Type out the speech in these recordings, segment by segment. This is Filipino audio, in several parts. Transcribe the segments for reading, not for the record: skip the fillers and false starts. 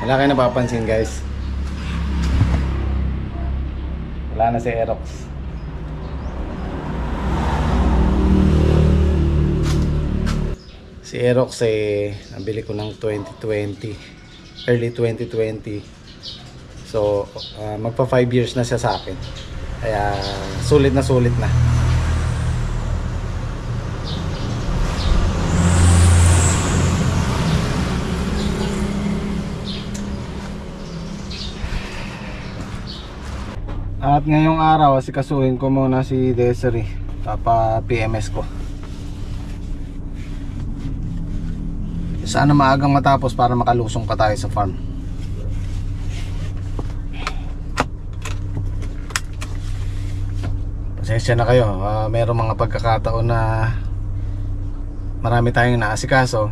Wala kayo napapansin guys. Wala na si Aerox. Si Aerox nabili ko ng 2020, early 2020. So magpa 5 years na siya sa akin. Kaya sulit na sulit na. At ngayong araw, asikasuhin ko muna si Desiree, papa PMS ko. Sana maagang matapos para makalusong pa tayo sa farm. Pasensya na kayo, mayroong mga pagkakataon na marami tayong naasikaso.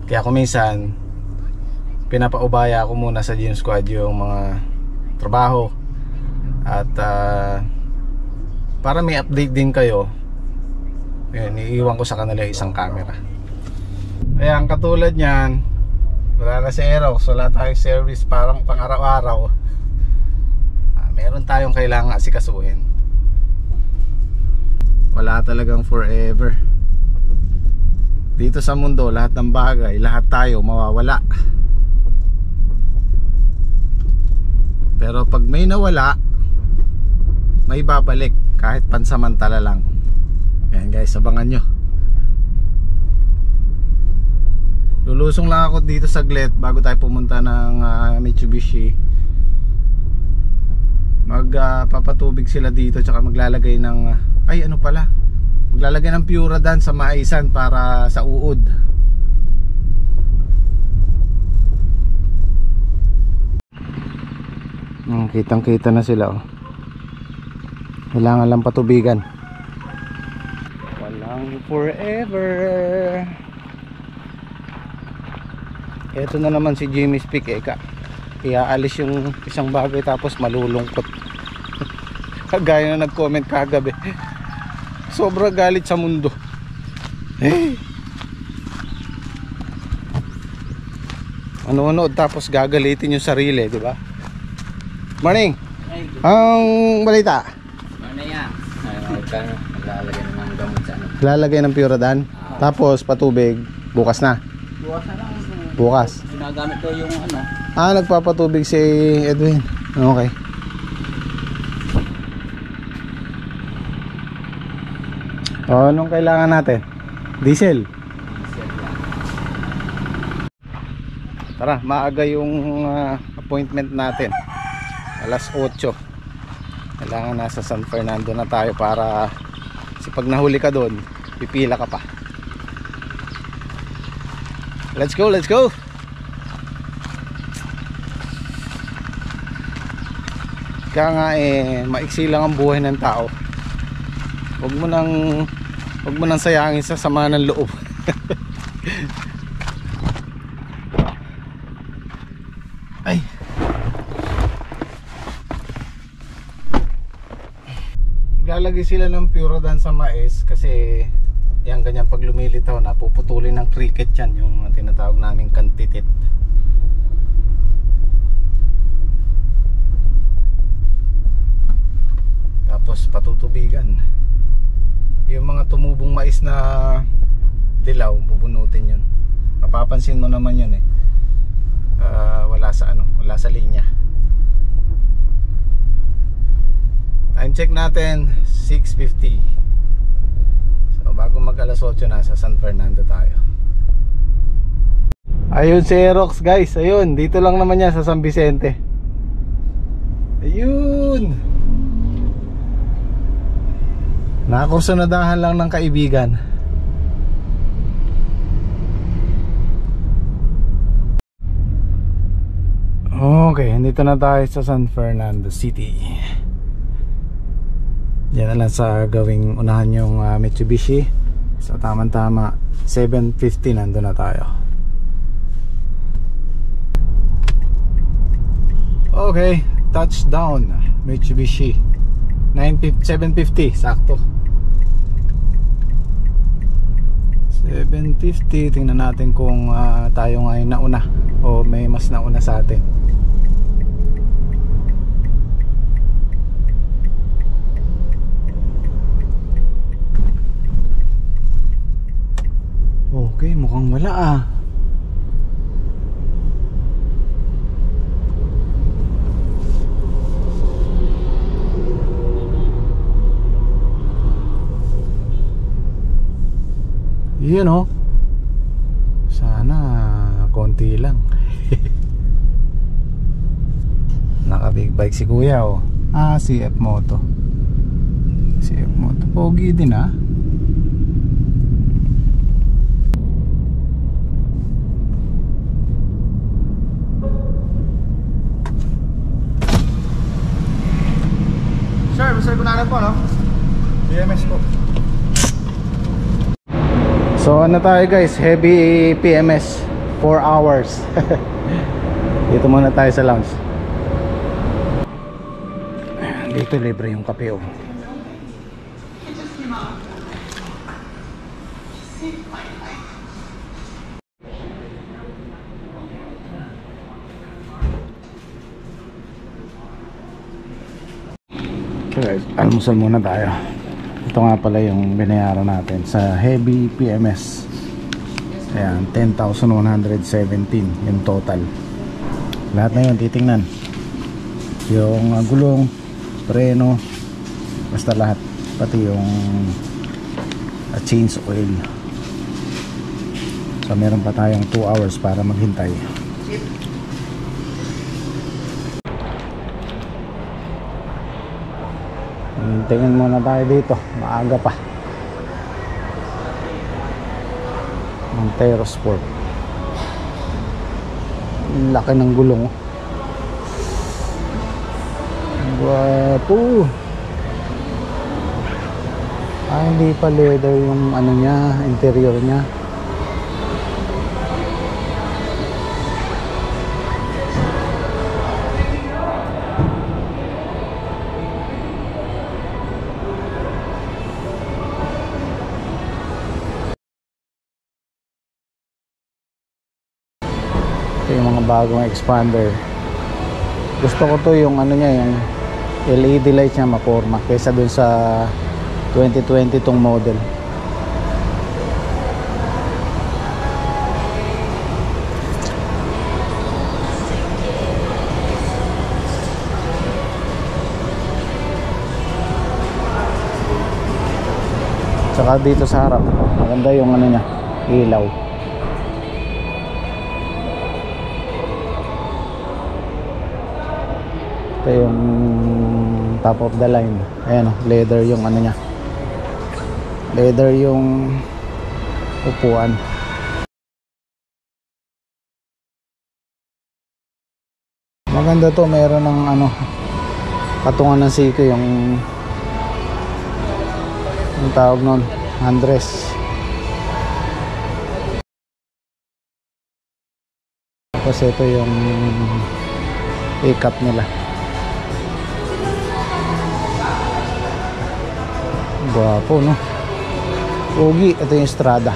Kaya kung minsan pinapaubaya ko muna sa gym squad yung mga trabaho. At para may update din kayo, iiwan ko sa kanila isang camera. Ayan, katulad nyan, wala na si Aerox, wala tayong service parang pang araw-araw. Meron tayong kailangan asikasuhin. Wala talagang forever. Dito sa mundo, lahat ng bagay, lahat tayo mawawala. Pero pag may nawala, may babalik kahit pansamantala lang. Ayan guys, abangan nyo. Lulusong lang ako dito saglit bago tayo pumunta ng Mitsubishi. Magpapatubig sila dito, tsaka maglalagay ng maglalagay ng Puradan sa maisan para sa uod. Kitang kita na sila oh. Kailangan lang patubigan. Walang forever. Ito na naman si Jimmy Speak iaalis yung isang bagay tapos malulungkot. Gaya na nag-comment kagabi, sobra galit sa mundo. Ano tapos gagalitin yung sarili, di ba? Morning. Ang balita. Ano yan? Maglalagay ng gamot sa ano. Lalagay ng Puradan. Tapos patubig bukas na. Bukas na lang. Bukas. Ginagamit ko yung ano. Nagpapatubig si Edwin. Okay. Anong kailangan natin? Diesel. Tara, maaga yung appointment natin. Alas 8. Kailangan nasa San Fernando na tayo para pag nahuli ka doon, pipila ka pa. Let's go, let's go. Kaya nga maiksi lang ang buhay ng tao. Huwag mo nang sayangin sa sama ng loob. Ay. Lalagay sila ng Puradan sa mais kasi yan ganyan pag lumilitaw na puputulin ng cricket yan, yung tinatawag naming kantitit. Tapos patutubigan. Yung mga tumubong mais na dilaw, bubunutin yun. Mapapansin mo naman yun wala sa linya. Time check natin 6:50. So bago mag alas 8 na, sa San Fernando tayo. Ayun si Aerox guys, ayun, dito lang naman yan sa San Vicente. Ayun, nakakursunadahan lang ng kaibigan. Okay, nandito na tayo sa San Fernando City. Diyan na lang sa gawing unahan yung Mitsubishi. So tamang-tama 7:50 nandun na tayo. Okay, touchdown Mitsubishi. 7:50 sakto. 750. Tingnan natin kung tayo ngayon nauna o may mas nauna sa atin. Okay, mukhang wala ah. Yun oh. Sana konti lang. Naka big bike si kuya oh. CF Moto. CF Moto. Pogi din ah. Sir, masaya ko na po, no? BMS po. So ano tayo guys, heavy PMS 4 hours. Dito muna tayo sa lounge. Dito libre yung kape oh. Okay, almusal muna tayo. Ito nga pala yung binayaran natin sa heavy PMS. Ayan, 10,117 yung total. Lahat na yun titingnan. Yung gulong, preno, basta lahat. Pati yung change oil. So meron pa tayong 2 hours para maghintay. Tingin muna tayo dito, maaga pa. Montero Sport. Laki ng gulong oh. Guwapo. Hindi pa leather yung ano niya, interior niya. Yung mga bagong expander. Gusto ko to yung ano niya, yung LED lights niya maporma kaysa dun sa 2020 tong model. Tsaka dito sa harap maganda yung ano niya, ilaw. Ito yung top of the line. Ayan oh, leather yung ano niya. Leather yung upuan. Maganda to, mayroon ng ano, patungan ng siko yung tawag nun, handrest. Tapos ito yung pick-up nila. Guwapo no. Pogi. Ito yung Strada.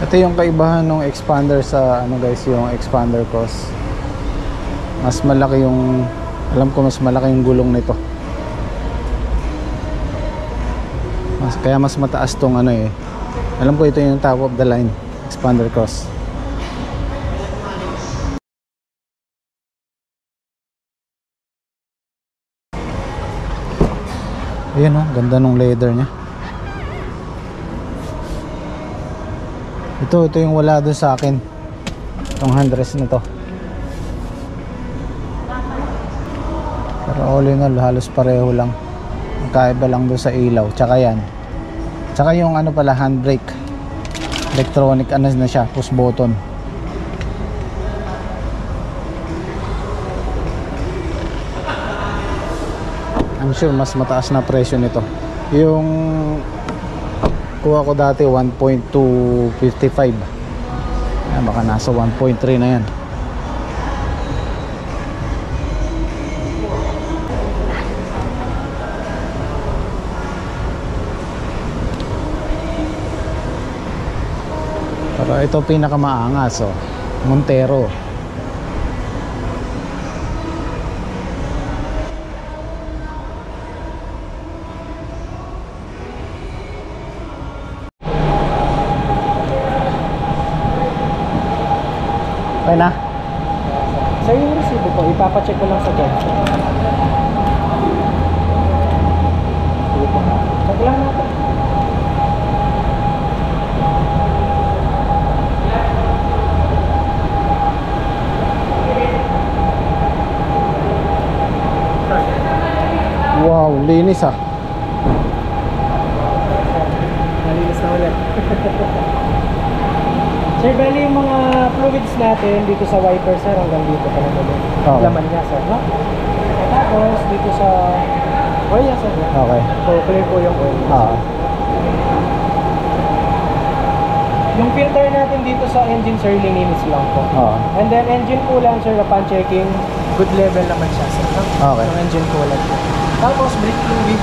Ito yung kaibahan ng expander sa ano guys, yung expander cross. Mas malaki yung, alam ko mas malaki yung gulong nito. Kaya mas mataas tong ano eh. Alam ko ito yung top of the line expander cross. Ayan oh, ganda nung leather niya. Ito yung wala doon sa akin. Itong handrest na to. Pero all in all, halos pareho lang. Magkaiba lang doon sa ilaw. Tsaka yan. Tsaka yung ano pala, handbrake. Electronic ano na siya, push button. I'm sure mas mataas na presyo nito. Yung kuha ko dati 1.255. Baka nasa 1.3 na yan. Pero ito pinakamaangas, oh. Montero. Okay na? Sir, yung resibo po, ipapacheck ko lang sa dyan. Check lang natin. Wow, linis ah. Nalinis na ulit. Sir, bali yung mga fluids natin dito sa wiper, sir, hanggang dito pa naman ulit. Okay. Laman niya, sir, no? Tapos, dito sa oil niya, sir. Okay. So, clear po yung oil. Yung filter natin dito sa engine, sir, lininis lang po. And then, engine coolant, sir, upon checking, good level naman siya, sir, no? Okay. Yung engine coolant po. Tapos, brake fluid.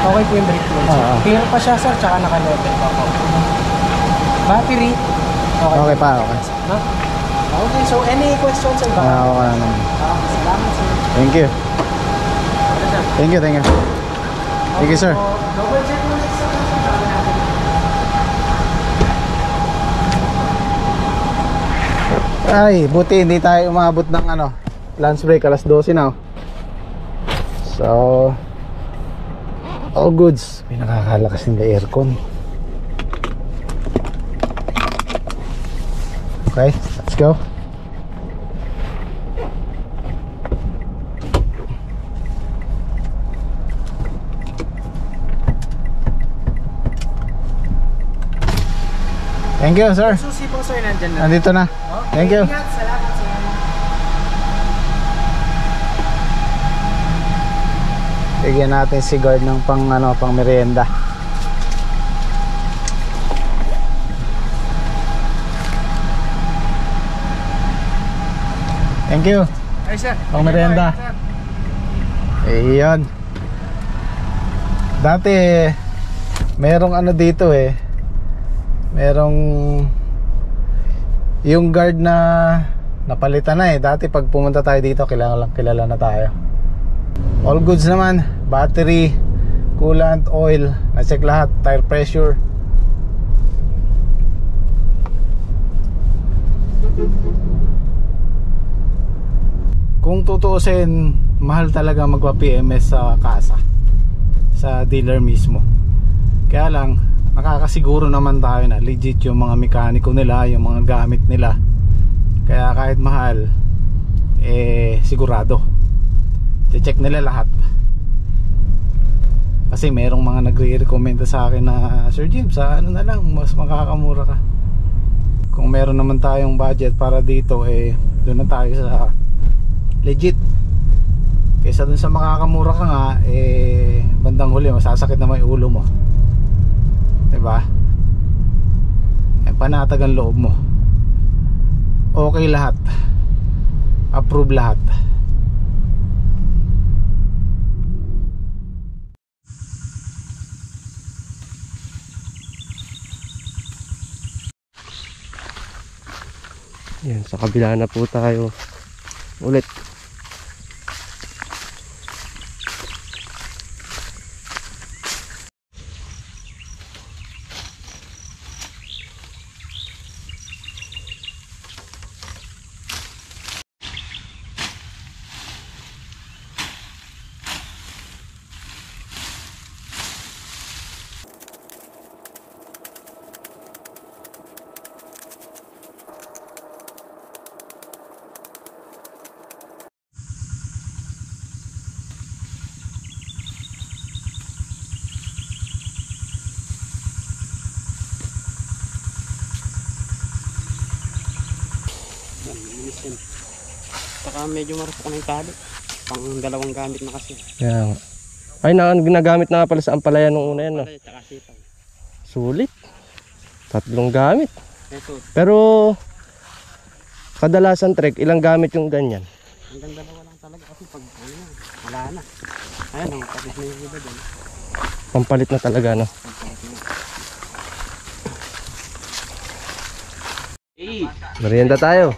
Okay po yung brake fluid, sir. Clear pa siya, sir, tsaka naka-level pa po. Battery. Okay pa, okay. No? Okay, so any questions, sir? Okay naman. Salamat, sir. Thank you. Thank you, thank you. Thank you, sir. Double check mo next sa Ay, buti hindi tayo umabot ng ano, lunch break, alas 12 na. So, all goods. Pinakakalakas ng aircon. Okay, let's go. Thank you, sir. susi po, sir, nandyan na. Nandito na. Thank you. Ingat, salamat, sir. Bigyan natin si guard ng pang merienda. Thank you. Ay, sir. Pang merienda. Ayun. Dati merong ano dito eh. Merong yung guard na napalitan na eh. Dati pag pumunta tayo dito, kilala na tayo. All goods naman. Battery, coolant, oil, na-check lahat, tire pressure. Kung tutuusin, mahal talaga magpa-PMS sa kasa, sa dealer mismo. Kaya lang, nakakasiguro naman tayo na legit yung mga mekaniko nila, yung mga gamit nila. Kaya kahit mahal, sigurado check nila lahat. Kasi merong mga nagre-recommend sa akin na, Sir Jim, sa ano na lang, mas makakamura ka. Kung meron naman tayong budget para dito, doon na tayo sa legit. Kaysa dun sa makakamura ka nga, bandang huli masasakit na may ulo mo, diba? Panatag ang loob mo. Okay lahat, approve lahat. Yan, sa kabila na po tayo ulit. yun. Saka medyo marupok na yung tali. Pang dalawang gamit na kasi. Kaya nga. Ay, ginagamit na nga pala sa ampalaya nung una yan, no? Palay, tsaka sitaw. Sulit. 3 gamit. Ito, Pero, kadalasan trek, ilang gamit yung ganyan? hanggang dalawa lang talaga kasi pag ano na, wala na. Ayan, ang tapos na yung iba doon. Pampalit na talaga, no? Eh, Merienda tayo.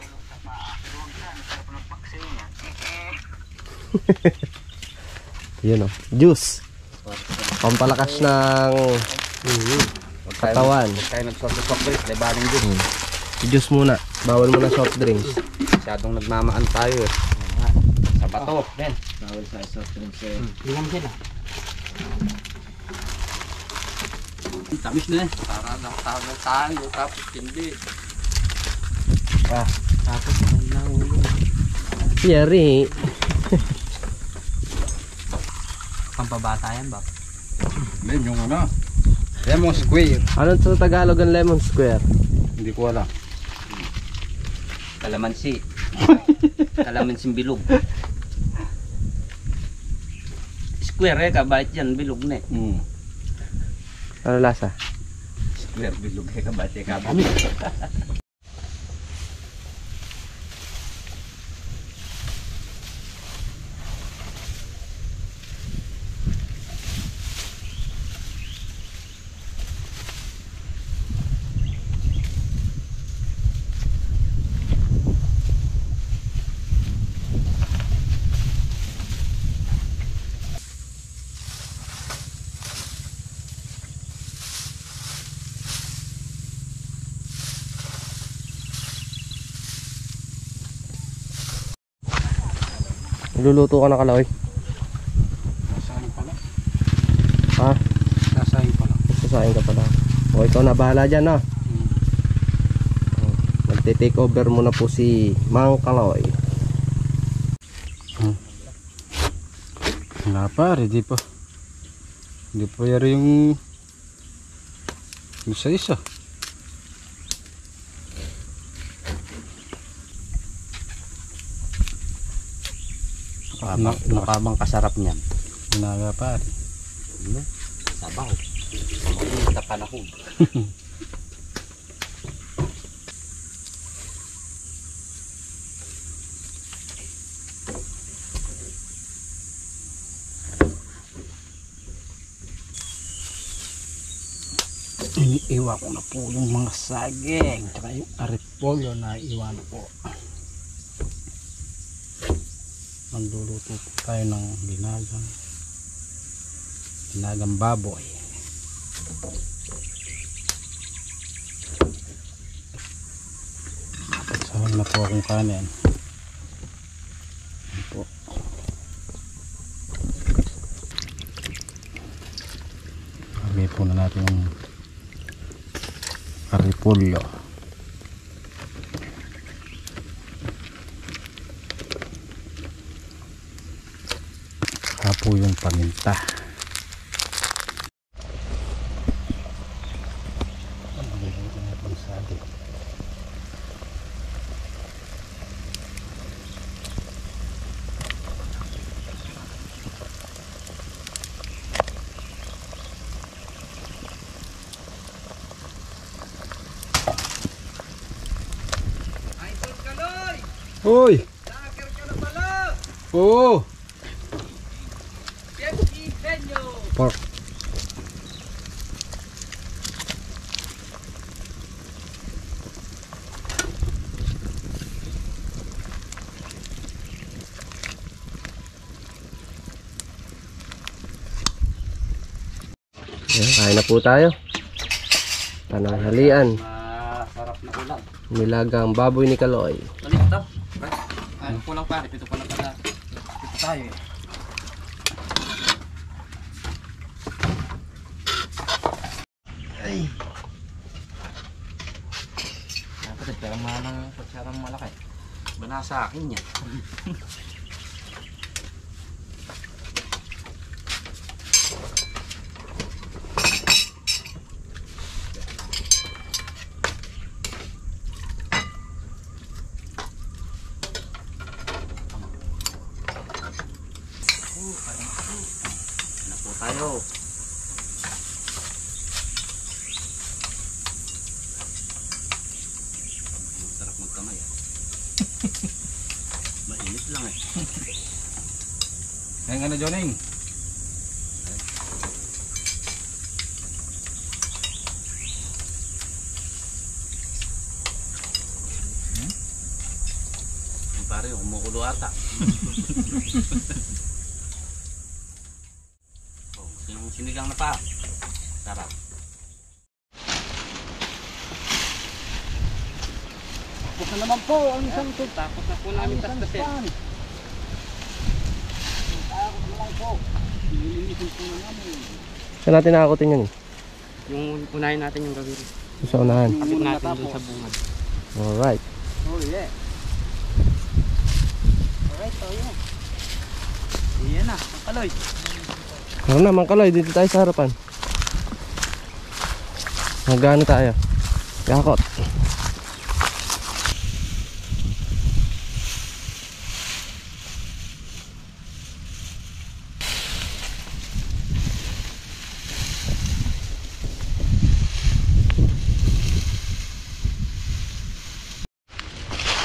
Yun, oh. Juice. Pampalakas ng katawan. Kaya nagsososok drinks, libaning drinks. Juice muna. Bawal muna soft drinks. Masyadong nagmamaan tayo eh. Sa bato. Ben, Bawal sa soft drinks eh. tingnan mo sila. Tamis na eh. Para nakatangal tayo, tapos hindi. Tapos nahulog. Yari. Pampabata yan ba? Then yung ano, lemon square. Anong sa Tagalog ang lemon square? Hindi ko alam. Kalamansi. Kalamansing bilog. Square eh, kabait yan, bilog na eh. Ano lasa? Square, bilog eh, kabait eh, kabait. Luluto ka na Kaloy? Sasahin pala. Ha? Sasahin pala. Sasahin ka pala. O ikaw na bahala dyan, no? Magte-take over muna po si Mang Kaloy. Nga pare, di pa. Hindi pa yari yung isa-isa. Nakabang kasarap niyan. Nga pare. Sabaw. Pamakulit na panahon. Iniiwa ko na po yung mga saging tsaka yung aripolyo na iwan po. Magluluto po tayo ng ginagang baboy. Sawag na po akong kanin. Yan po. Lagay po na natin yung aripolyo. Saka po yung paminta. Hoy! Lager ka na pala! Oo! Pork. Ayan, kain na po tayo. Pananghalian. Masarap na ulam. Nilagang baboy ni Kaloy. Balik ito. Ano po lang pare, ito pala pala. Ito tayo eh. Ay. Dapat pero malang patsarang malaki. Bana sa akin yan. tayo. Sarap magkamay ah. Mainit lang eh. Ngayon ka na, Joning. Pare, kumukulo ata. Oh, yung sinigang na pa. Sarap. Tapos na naman po ang isang tip. Tapos na po namin tastasin. Tapos na lang po. Nilinisin po na namin. Saan natin nakakutin yun eh? Yung unahin natin yung gawin. Sa unahan. Kapit natin dun sa bungad. Alright. Oh yeah. Alright, oh yeah. Iyan na, Kaloy. Ano na, Mangkaloy, dito tayo sa harapan. Magano tayo? Yakot.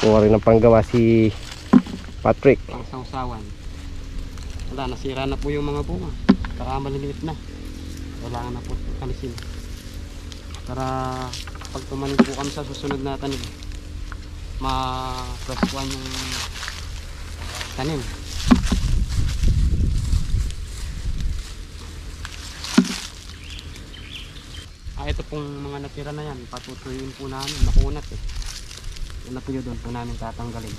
Kuha rin ng panggawa si Patrick. Pang sausawan. Wala, nasira na po yung mga bunga. Saka maliliit na. Kailangan na po kalisin. Para pag tumanim po kami sa susunod na tanim, ma-preskuhan yung tanim. Ito pong mga natira na yan, patutuyuin po namin, makunat eh. Yung natuyo doon po namin tatanggalin.